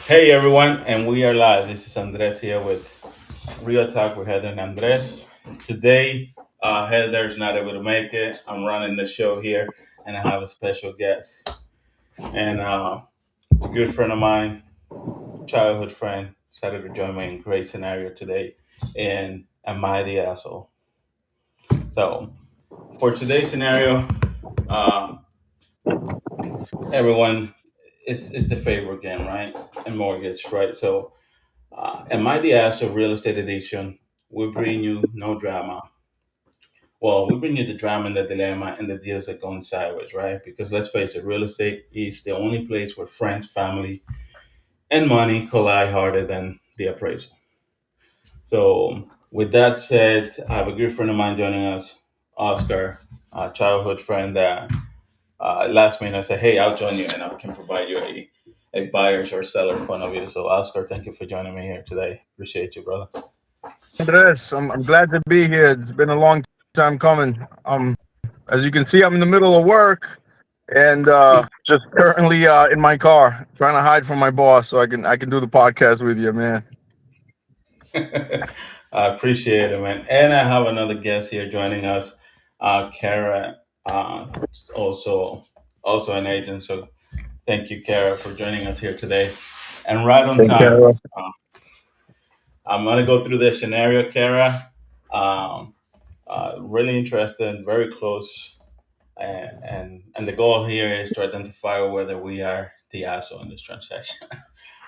Hey everyone, and we are live. This is Andres here with Real Talk with Heather and Andres. Today, Heather's not able to make it. I'm running the show here, and I have a special guest, and it's a good friend of mine, childhood friend, decided to join me in great scenario today. And am I the asshole? So, for today's scenario, uh, everyone, it's the favor game, right? And mortgage, right? So am I the ass of real estate addiction? We bring you no drama. Well, we bring you the drama and the dilemma and the deals that going sideways, right? Because let's face it, real estate is the only place where friends, family, and money collide harder than the appraisal. So, with that said, I have a good friend of mine joining us, Oscar, a childhood friend that last minute I said, hey, I'll join you and I can provide you a buyer's or seller's point of view. So, Oscar, thank you for joining me here today. Appreciate you, brother. Andres, I'm glad to be here. It's been a long time coming. As you can see, I'm in the middle of work and just currently in my car, trying to hide from my boss so I can do the podcast with you, man. I appreciate it, man. And I have another guest here joining us, Kara, uh, also also an agent. So thank you, Kara, for joining us here today. And right on Take time. care. I'm gonna go through the scenario, Kara. Um, really interested, very close, and the goal here is to identify whether we are the asshole in this transaction.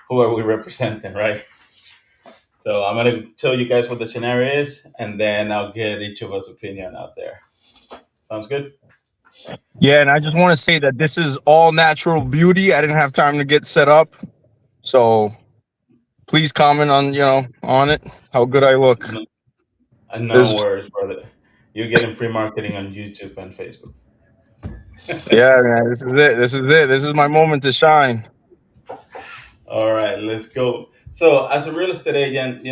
Who are we representing, right? So I'm gonna tell you guys what the scenario is, and then I'll get each of us opinion out there. Sounds good. Yeah, and I just want to say that this is all natural beauty. I didn't have time to get set up, so please comment on it. How good I look. No, no There's worries, brother. You're getting free marketing on YouTube and Facebook. Yeah, man. This is it. This is it. This is my moment to shine. All right, let's go. So, as a real estate agent,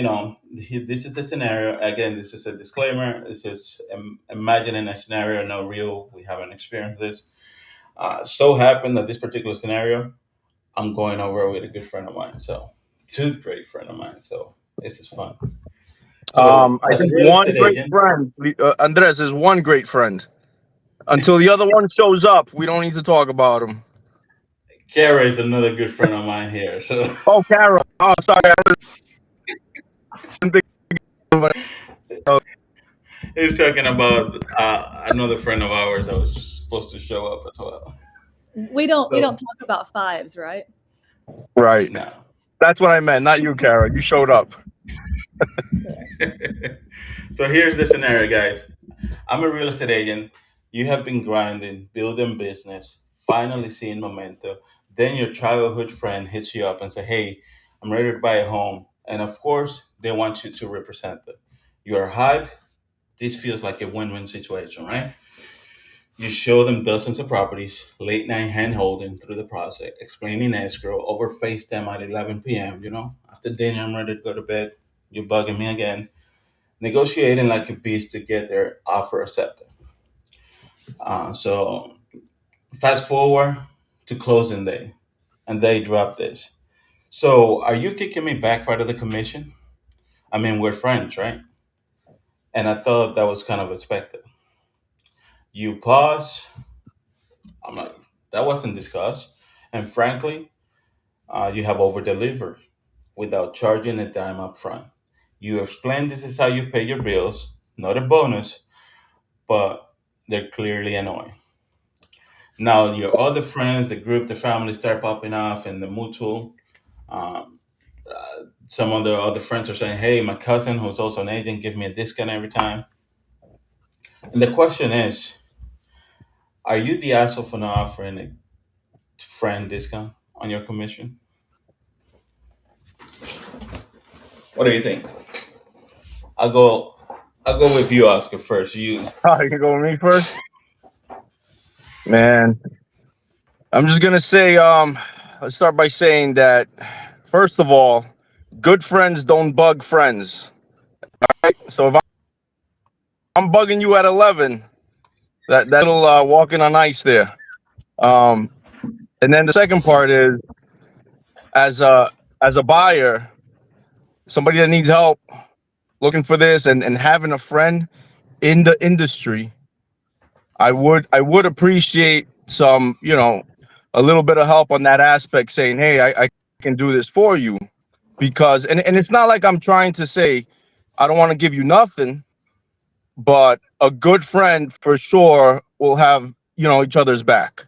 this is the scenario. Again, this is a disclaimer. This is imagining a scenario, no real. We haven't experienced this. So happened that this particular scenario, I'm going over with a good friend of mine. So, two great friend of mine. So, this is fun. So, I as a think real one estate great agent, friend, Andres, is one great friend. Until the other one shows up, we don't need to talk about him. Kara is another good friend of mine here. So, Oh, Carol. Oh, sorry. I wasn't thinking about it. he's talking about another friend of ours that was supposed to show up as well. We don't So, talk about fives, right? Right. no. That's what I meant. Not you, Carol. You showed up. So here's the scenario, guys. I'm a real estate agent. You have been grinding, building business, finally seeing momentum. Then your childhood friend hits you up and say, "Hey, I'm ready to buy a home." And of course, they want you to represent them. You are hyped. This feels like a win-win situation, right? You show them dozens of properties, late night hand holding through the process, explaining escrow over FaceTime at 11 p.m. After dinner, I'm ready to go to bed. You're bugging me again. Negotiating like a beast to get their offer accepted. So fast forward to closing day, and they drop this. So are you kicking me back part of the commission? I mean, we're friends, right? And I thought that was kind of expected. You pause. I'm like, that wasn't discussed. And frankly, you have over delivered without charging a dime up front. You explain this is how you pay your bills, not a bonus, but they're clearly annoying. Now, your other friends, the group, the family start popping off, and the mutual. Um, some of the other friends are saying, "Hey, my cousin, who's also an agent, give me a discount every time." And the question is, are you the asshole for not offering a friend discount on your commission? What do you think? I'll go. I'll go with you, Oscar, first. You. Oh, you can go with me first, man. I'm just gonna say, let's start by saying that first of all, good friends don't bug friends. Right? So if I'm bugging you at 11, that'll walking on ice there. Um, And then the second part is, as a buyer, somebody that needs help looking for this, and having a friend in the industry, I would appreciate some, a little bit of help on that aspect, saying, hey, I can do this for you. Because, and it's not like I'm trying to say I don't want to give you nothing, but a good friend for sure will have, each other's back,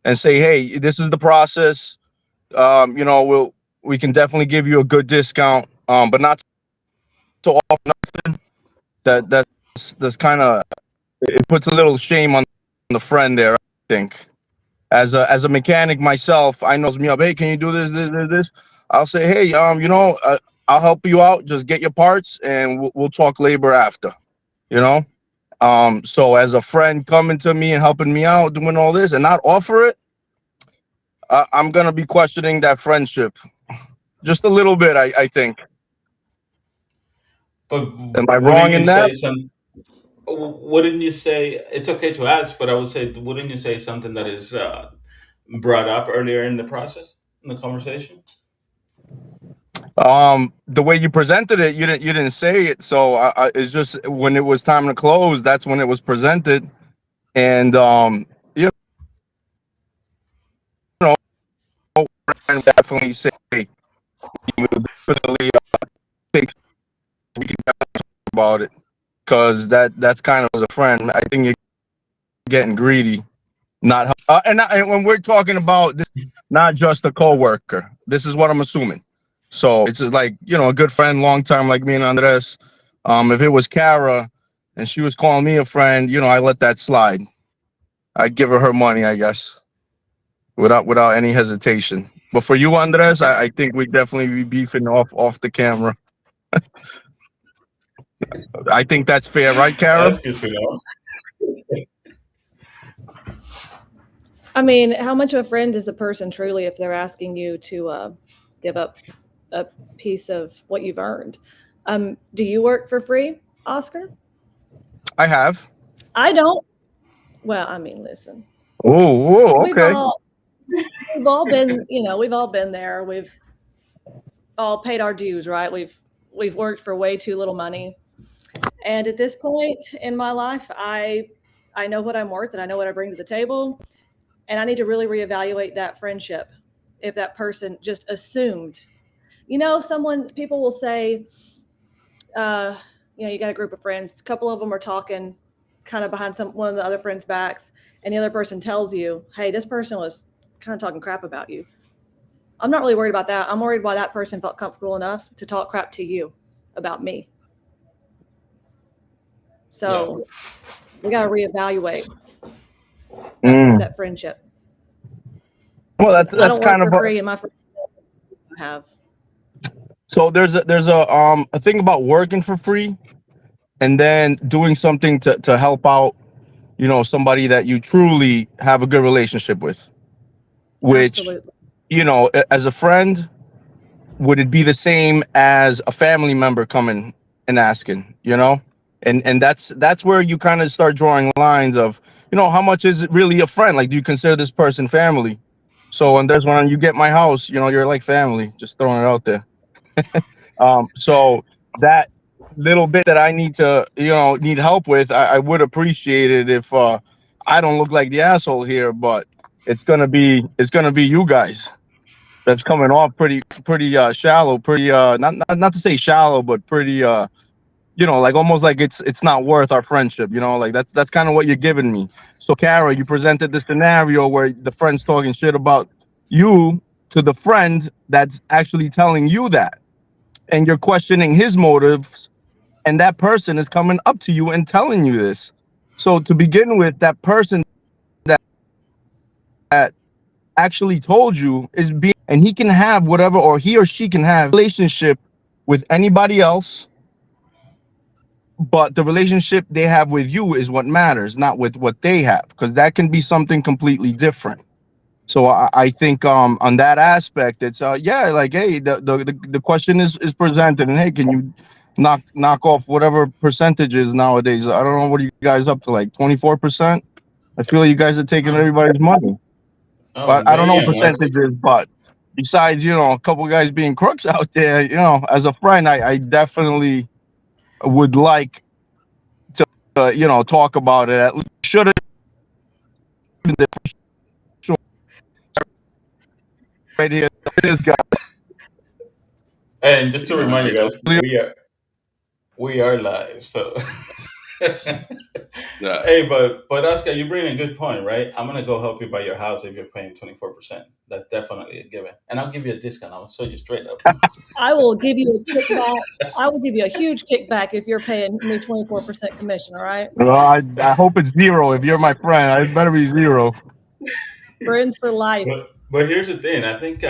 and say, hey, this is the process. We can definitely give you a good discount, but not so often. That's kind of, it puts a little shame on the friend there, I think. As a mechanic myself, I knows me up. Hey, can you do this? I'll say, hey, I'll help you out. Just get your parts, and we'll talk labor after. You know. So as a friend coming to me and helping me out, doing all this, and not offer it, I'm gonna be questioning that friendship just a little bit. I think. But Am I wouldn't wrong you in that? say some? Wouldn't you say it's okay to ask? But I would say, wouldn't you say something that is brought up earlier in the process, in the conversation? The way you presented it, you didn't say it. So it's just when it was time to close, that's when it was presented, and you know, and definitely say, we will definitely take, we can talk about it, because that's kind of, as a friend, I think you're getting greedy. Not and when we're talking about this, not just a coworker. This is what I'm assuming. So it's just like, a good friend, long time, like me and Andres. If it was Kara and she was calling me a friend, I let that slide. I'd give her money, I guess, without any hesitation. But for you, Andres, I think we'd definitely be beefing off the camera. I think that's fair, right, Kara? That's good to know. I mean, how much of a friend is the person truly if they're asking you to give up a piece of what you've earned? Do you work for free, Oscar? I have. I don't. Well, I mean, listen, Oh, we've okay. all we've all been, we've all been there. We've all paid our dues, right? We've worked for way too little money, and at this point in my life, I know what I'm worth and I know what I bring to the table, and I need to really reevaluate that friendship. If that person just assumed, people will say, uh, you got a group of friends, a couple of them are talking kind of behind one of the other friends' backs, and the other person tells you, hey, this person was kind of talking crap about you. I'm not really worried about that. I'm worried why that person felt comfortable enough to talk crap to you about me. Yeah. So we got to reevaluate Mm. that friendship, Well, because that's I that's don't work kind for of a, free, and my friends have. so there's a thing about working for free and then doing something to help out, somebody that you truly have a good relationship with, which, Absolutely. as a friend, would it be the same as a family member coming and asking, and that's where you kind of start drawing lines of, how much is it really a friend? Like, do you consider this person family? So, and there's when you get my house, you're like family, just throwing it out there. So that little bit that I need help with, I would appreciate it if I don't look like the asshole here, but it's gonna be you guys that's coming off pretty shallow, pretty not to say shallow, but pretty like almost like it's not worth our friendship, like that's kind of what you're giving me. So Kara, you presented the scenario where the friend's talking shit about you to the friend that's actually telling you that, and you're questioning his motives, and that person is coming up to you and telling you this. So to begin with, that person that actually told you is being, and he can have whatever, or he or she can have relationship with anybody else, but the relationship they have with you is what matters, not with what they have, because that can be something completely different. So I think on that aspect, it's yeah, like, hey, the question is presented, and hey, can you knock off whatever percentages nowadays? I don't know, what are you guys up to, like 24%? I feel like you guys are taking everybody's money. Oh, But I don't know damn. percentages. But besides, a couple guys being crooks out there, as a friend, I definitely would like to, talk about it. At least should have right here. This guy. And just to No, remind I you don't. guys, we are live. So, Yeah, hey, but Oscar, you bring a good point, right? I'm gonna go help you buy your house if you're paying 24%. That's definitely a given, and I'll give you a discount. I'll show you straight up. I will give you a kickback. I will give you a huge kickback if you're paying me 24% commission. All right, Well, I hope it's zero. If you're my friend, it better be zero. friends for life. But here's the thing. I think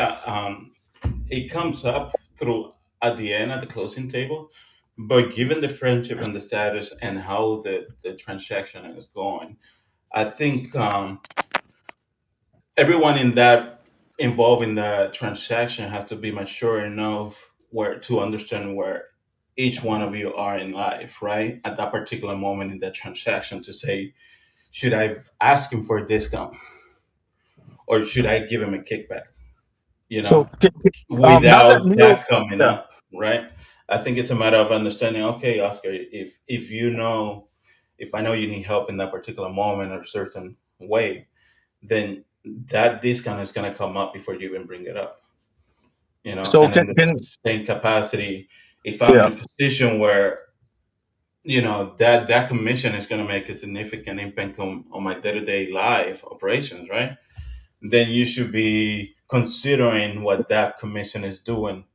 it comes up through at the end at the closing table. But given the friendship and the status and how the transaction is going, I think everyone in that involved in the transaction has to be mature enough where to understand where each one of you are in life, right? At that particular moment in that transaction to say, should I ask him for a discount or should I give him a kickback? You So, know, now that without Neil, that coming yeah. up, right? I think it's a matter of understanding. Okay, Oscar, if you know, if I know you need help in that particular moment or certain way, then that discount is going to come up before you even bring it up. So And in the can same capacity, if I'm in yeah. a position where that commission is going to make a significant impact on my day-to-day life operations, right? Then you should be considering what that commission is doing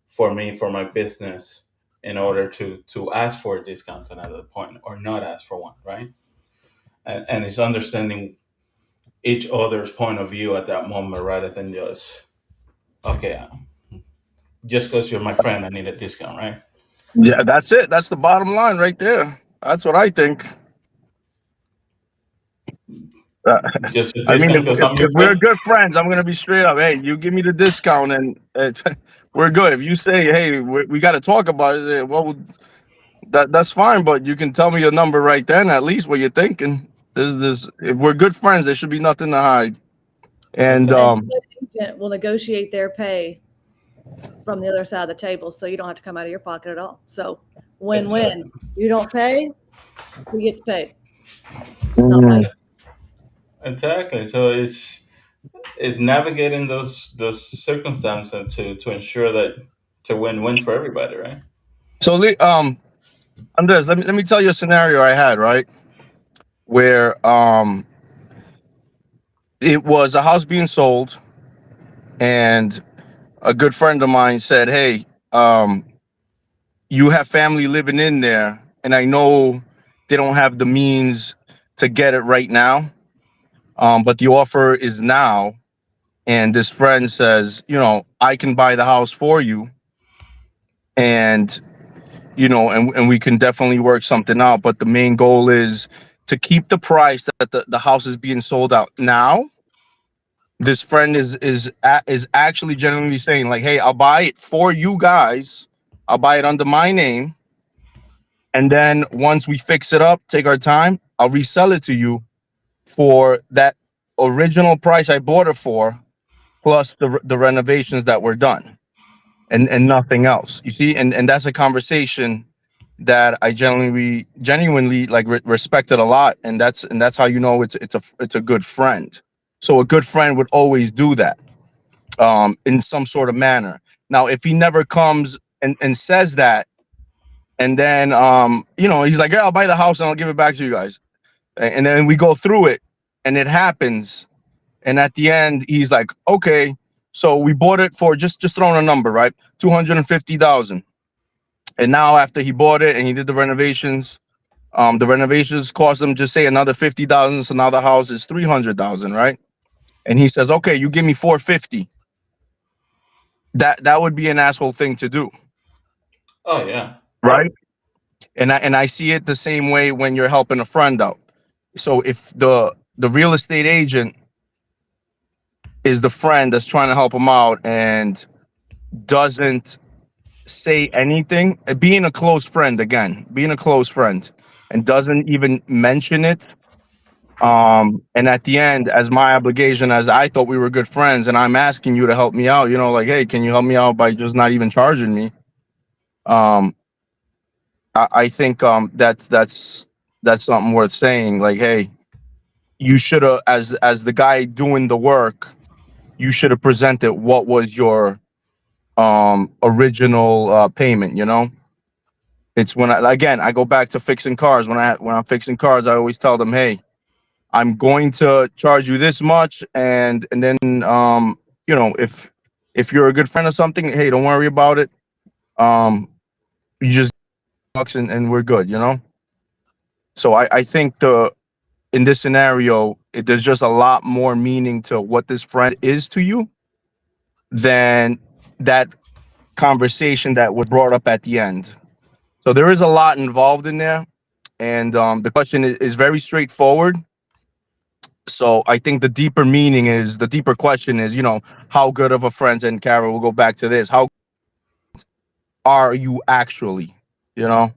for me for my business in order to ask for a discount at another point or not ask for one, right? And it's understanding each other's point of view at that moment rather than just okay, just because you're my friend I need a discount, right? Yeah, that's it. That's the bottom line right there. That's what I think. Uh, Just a I mean, discount because I'm your if we're friend. good friends, I'm gonna be straight up. Hey, you give me the discount, and we're good. If you say, hey, we got to talk about it, well, that's fine. But you can tell me your number right then. At least what you're thinking. There's if we're good friends, there should be nothing to hide. And Exactly. And the agent will negotiate their pay from the other side of the table, so you don't have to come out of your pocket at all. So Exactly. win-win. You don't pay, he gets paid. It's not my. mm, Exactly. So it's navigating those circumstances to ensure that it's a win-win for everybody, right? so Andres, let me tell you a scenario I had, right, where it was a house being sold, and a good friend of mine said, "Hey, you have family living in there, and I know they don't have the means to get it right now, but the offer is now." And this friend says, I can buy the house for you, and and we can definitely work something out. But the main goal is to keep the price that the house is being sold out now. This friend is actually genuinely saying, like, hey, I'll buy it for you guys. I'll buy it under my name. And then once we fix it up, take our time, I'll resell it to you for that original price I bought it for, plus the renovations that were done, and nothing else. You see, and that's a conversation that I genuinely like respected a lot, and that's how it's a good friend. So a good friend would always do that, in some sort of manner. Now, if he never comes and says that, and then he's like, yeah, I'll buy the house and I'll give it back to you guys, and then we go through it and it happens, and at the end he's like, okay, so we bought it for just throwing a number, right, 250,000. And now after he bought it and he did the renovations cost him, just say, another 50,000, so now the house is 300,000, right? And he says, okay, you give me 450. That would be an asshole thing to do, Oh yeah. right? And I see it the same way when you're helping a friend out. So if the real estate agent is the friend that's trying to help him out and doesn't say anything, being a close friend and doesn't even mention it, And at the end, as my obligation, as I thought we were good friends, and I'm asking you to help me out, like, hey, can you help me out by just not even charging me? Um, I think that's something worth saying. Like, hey, you should have, as the guy doing the work, you should have presented what was your original payment. It's when I go back to fixing cars. When I'm fixing cars, I always tell them, hey, I'm going to charge you this much, and then if you're a good friend or something, hey, don't worry about it. Um, you just bucks and we're good. So I think in this scenario, there's just a lot more meaning to what this friend is to you than that conversation that was brought up at the end. So there is a lot involved in there, and the question is very straightforward. So I think the deeper question is, how good of a friend? And Kara, we'll go back to this. How are you actually? You know?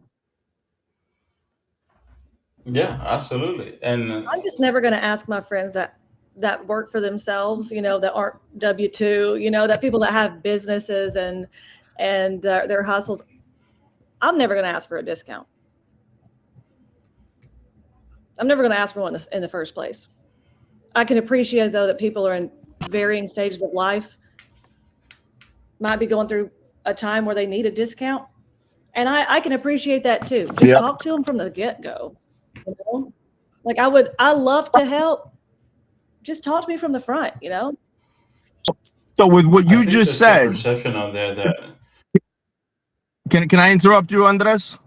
Yeah, absolutely. And I'm just never going to ask my friends that work for themselves, that aren't W-2, that people that have businesses and their hustles. I'm never going to ask for a discount. I'm never going to ask for one in the first place. I can appreciate though that people are in varying stages of life, might be going through a time where they need a discount, and I can appreciate that too. Just Yeah. talk to them from the get-go. Like I love to help. Just talk to me from the front. So with what I you think just there's a said, perception out there that, can I interrupt you, Andres?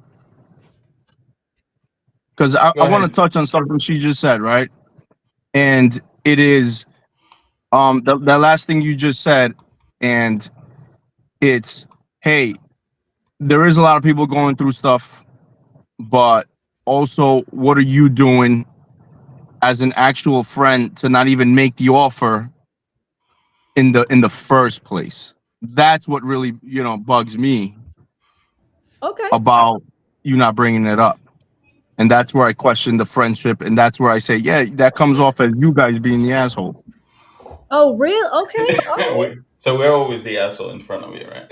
Because I, go I want to ahead. touch on something she just said, right? And it is the last thing you just said, and it's, hey, there is a lot of people going through stuff, but also, what are you doing as an actual friend to not even make the offer in the first place? That's what really bugs me Okay. about you not bringing it up, and that's where I question the friendship, and that's where I say, yeah, that comes off as you guys being the asshole. Oh, real? Okay. All right. So we're always the asshole in front of you, right?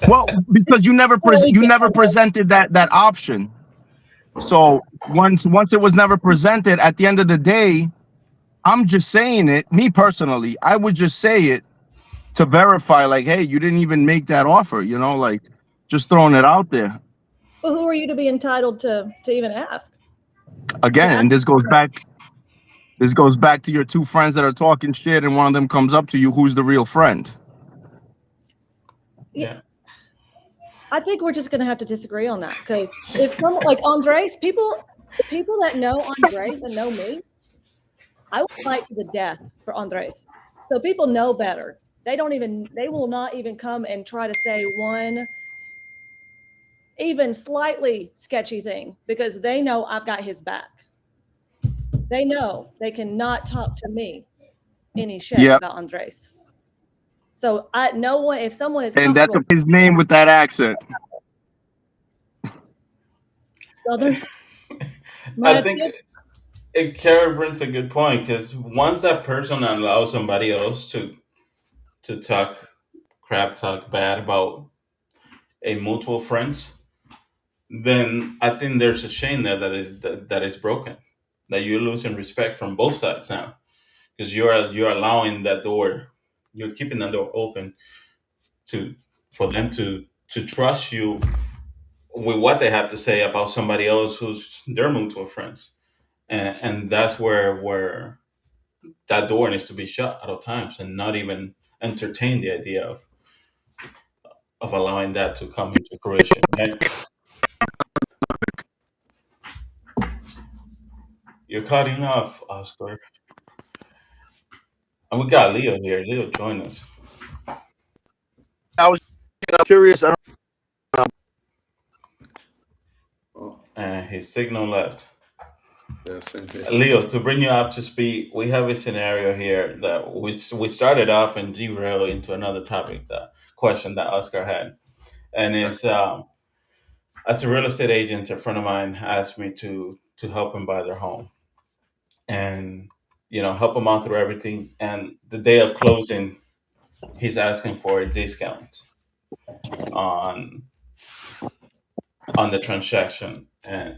Well, because Well, we you can't never help it. presented that option. So once it was never presented, at the end of the day, I'm just saying it. Me personally, I would just say it to verify, like, hey, you didn't even make that offer. Like, just throwing it out there Well, who are you to be entitled to even ask? To again. ask? And this goes back to your two friends that are talking shit, and one of them comes up to you. Who's the real friend? Yeah, Yeah. I think we're just going to have to disagree on that because if someone like Andres, people that know Andres and know me, I will fight to the death for Andres. So people know better. They will not even come and try to say one even slightly sketchy thing because they know I've got his back. They know they cannot talk to me any shit Yep. about Andres. So no one, if someone is And that's comfortable his name with that accent. Southern, I my think tip, Kara brings a good point because once that person allows somebody else to talk bad about a mutual friends, then I think there's a chain there that is broken, that you're losing respect from both sides now because you're allowing that door, you're keeping that door open to for them to trust you with what they have to say about somebody else who's their mutual friends, and that's where that door needs to be shut at all times and not even entertain the idea of allowing that to come into fruition, right? You're cutting off, Oscar. And we got Leo here. Leo, join us. I was curious. I don't And his signal left. Yeah, same here. Leo, to bring you up to speed, we have a scenario here that we started off and derailed into another topic, that question that Oscar had. And Right. it's as a real estate agent, a friend of mine asked me to help him buy their home. and help him out through everything. And the day of closing, he's asking for a discount on the transaction, Yeah.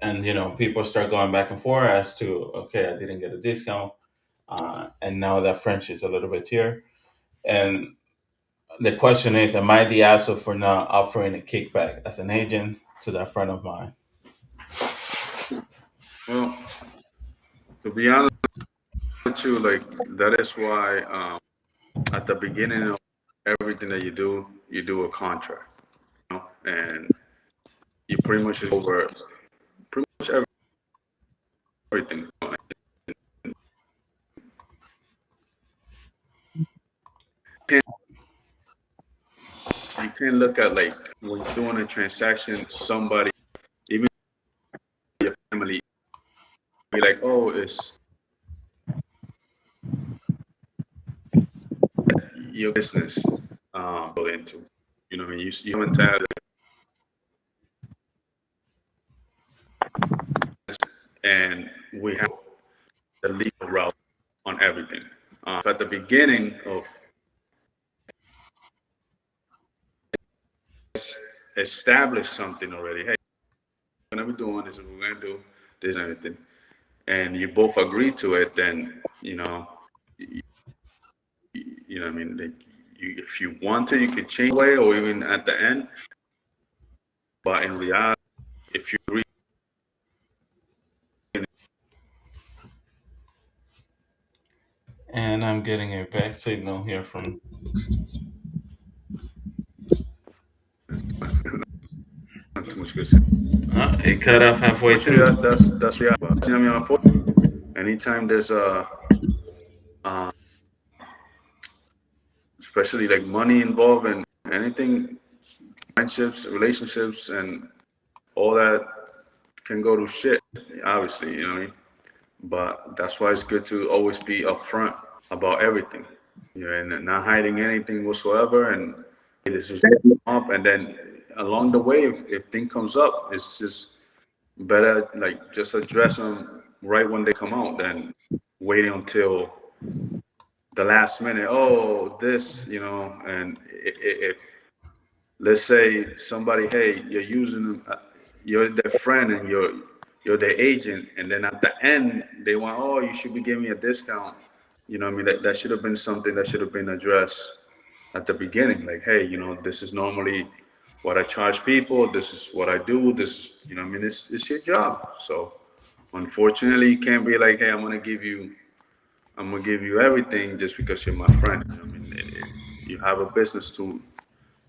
and people start going back and forth as to, okay, I didn't get a discount, and now that friendship's a little bit here. And the question is, am I the asshole for not offering a kickback as an agent to that friend of mine? Well, to be honest with you, like that is why at the beginning of everything that you do a contract, and you pretty much go over pretty much everything. You can't look at like when you're doing a transaction, somebody, even your family, be like, oh, it's your business go into. You know what I mean? You haven't had this, and we have the legal route on everything. At the beginning of establish something already. Hey, we're gonna be doing this, we're gonna do this and everything, and you both agree to it. Then you know what I mean. Like if you want to, you could change the way, or even at the end. But in reality, if you agree, And I'm getting a back signal here from. not too much good. To say. It cut off halfway Unfortunately, through. that's reality. But, I mean, unfortunately, anytime there's uh, especially like money involved and anything, friendships, relationships, and all that can go to shit. Obviously, you know what I mean. But that's why it's good to always be upfront about everything, and not hiding anything whatsoever. And hey, this is up, and then along the way, if thing comes up, it's just better like just address them right when they come out than waiting until the last minute. Oh, this, and if let's say somebody, hey, you're using, you're their friend and you're their agent, and then at the end they want, oh, you should be giving me a discount. You know, what I mean, that should have been something that should have been addressed at the beginning. Like, hey, this is normally what I charge people. This is what I do. This is, what I mean, it's your job. So unfortunately, you can't be like, hey, I'm gonna give you everything just because you're my friend. You know, what I mean, you have a business to,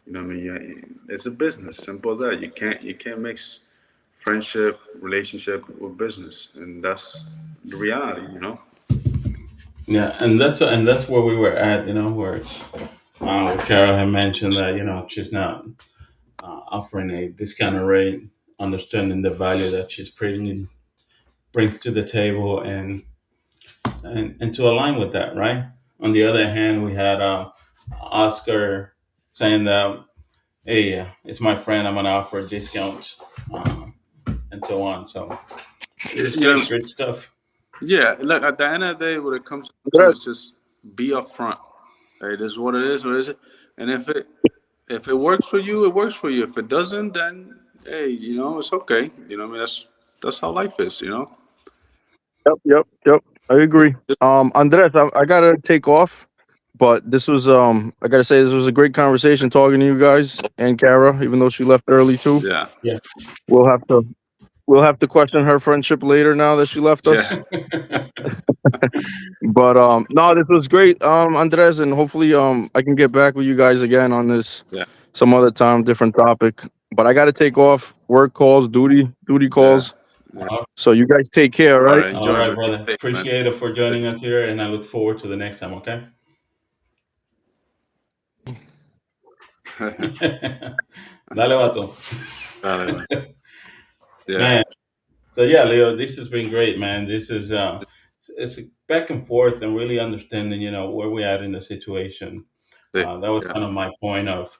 what I mean, it's a business. Simple as that. You can't mix friendship, relationship with business, and that's the reality. Yeah, and that's where we were at. Where Carol had mentioned that she's not offering a discounted rate, understanding the value that she's bringing brings to the table, and to align with that, right? On the other hand, we had Oscar saying that, hey, it's my friend, I'm gonna offer a discount, and so on. So this is You know, great stuff. yeah. Look, at the end of the day, when it comes to it, Andres, it's just be upfront. Hey, this is what it is. What is it? And if it works for you, it works for you. If it doesn't, then hey, it's okay. I mean, that's how life is. yep. I agree. Andres, I gotta take off, but this was I gotta say this was a great conversation talking to you guys and Kara, even though she left early too. Yeah, Yeah. We'll have to we'll have to question her friendship later now that she left us. yeah, But no, this was great, Andres, and hopefully I can get back with you guys again on this yeah, some other time, different topic. But I got to take off. Work calls, duty yeah. calls. Yeah. So you guys take care, all All right? right, All enjoy, right, man. brother. Hey, man. Appreciate it for joining us here, and I look forward to the next time. Okay. Dale, vato. Dale, man. Yeah, Man. So yeah, Leo, this has been great, man. This is it's a back and forth and really understanding, where we at in the situation. sí, That was yeah, kind of my point of,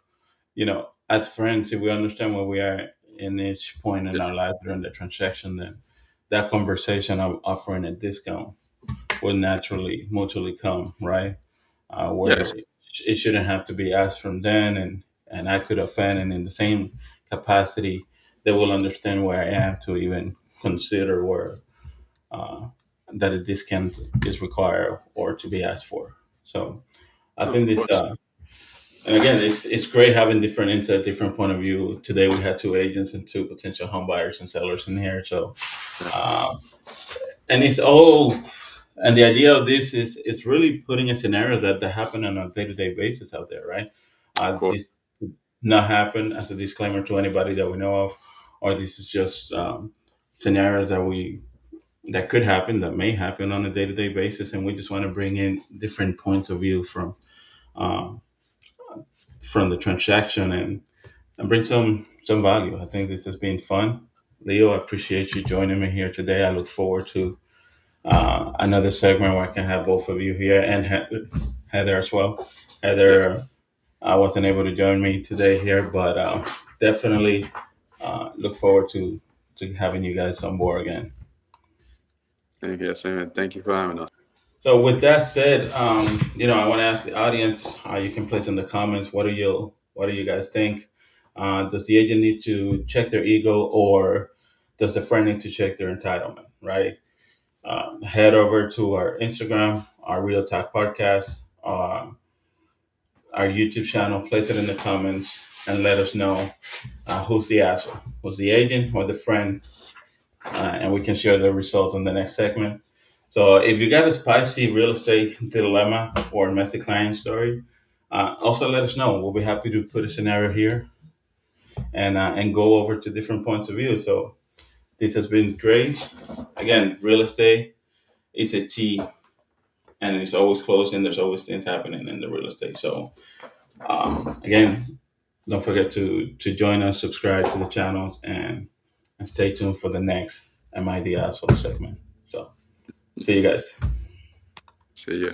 as friends, if we understand where we are in each point in yeah, our lives during the transaction, then that conversation of offering a discount would naturally mutually come, right? Yes, Where it shouldn't have to be asked from them, and I could offend, and in the same capacity, they will understand where I am to even consider where uh, that a discount is required or to be asked for. So I no, think of this, course. and again, it's great having different insight, different point of view. Today we had two agents and two potential home buyers and sellers in here. So, Yeah, uh, and it's all, and the idea of this is it's really putting a scenario that happen on a day to day basis out there, right? of course. This not happen as a disclaimer to anybody that we know of, or this is just scenarios that could happen, that may happen on a day to day basis, and we just want to bring in different points of view um, from the transaction and bring some value. I think this has been fun. Leo, I appreciate you joining me here today. I look forward to another segment where I can have both of you here and Heather as well. Yes, Heather, I wasn't able to join me today here, but definitely look forward to having you guys on board again. thank you. Yes, amen. Thank you for having us. So with that said, I want to ask the audience. You can place in the comments what do you guys think? Does the agent need to check their ego, or does the friend need to check their entitlement? Right. Head over to our Instagram, our Real Talk podcast, our YouTube channel. Place it in the comments and let us know who's the asshole, who's the agent or the friend, and we can share the results in the next segment. So if you got a spicy real estate dilemma or messy client story, also let us know. We'll be happy to put a scenario here and go over to different points of view. So this has been great. Again, real estate is a T, and it's always closing. There's always things happening in the real estate. So again, don't forget to join us, subscribe to the channels, and stay tuned for the next Am I the Asshole segment. So see you guys. See ya.